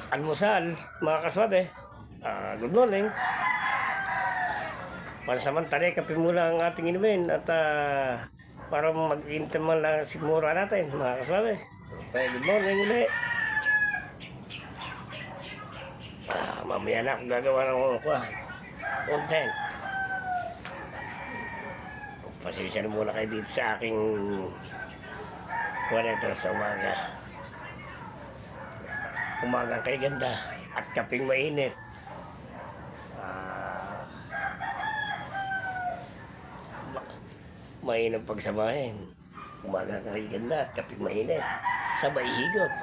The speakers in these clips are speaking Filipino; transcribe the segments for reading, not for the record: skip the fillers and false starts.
almusal, mga kaswabe. Good morning. Pansamantala, kape muna ang ating inumin at para mag-iintay man lang sigmura natin, mga kaswabe. Okay, good morning ulit. Mamaya na ako gagawa ng content. Pasensya na muna kayo dito sa aking kwarento sa umaga. Umagang kay ganda at kaping mainit. Mainang pagsamahin. Umagang kay ganda at kaping mainit. Sabay higop.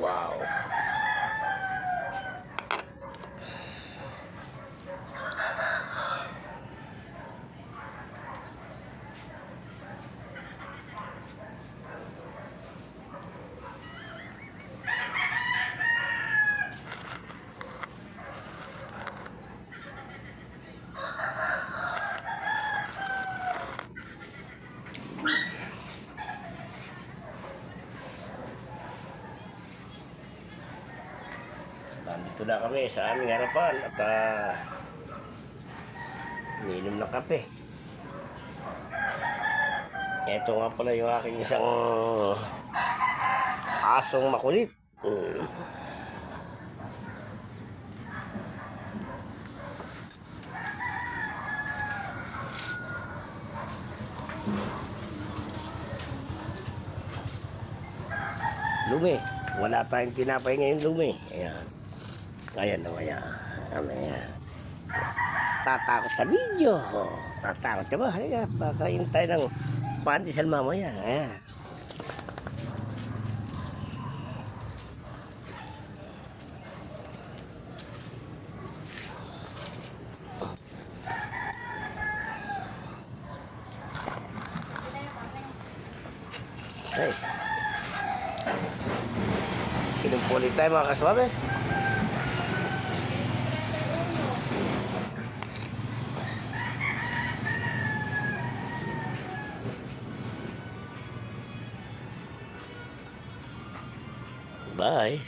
Wow. Nandito na kami sa aming harapan at iniinom ng kape. Ito nga pala yung aking isang asong makulit. Lumi. Wala tayong tinapay ngayon, Lumi. Ayan. Ayan na kaya. Ayan. Tatakot sa video. Tatakot ka ba? Halika. Pakain tayo ng pandesal mamaya. Ayan. Hey. Inom po ulit tayo mga kaswabe. Bye.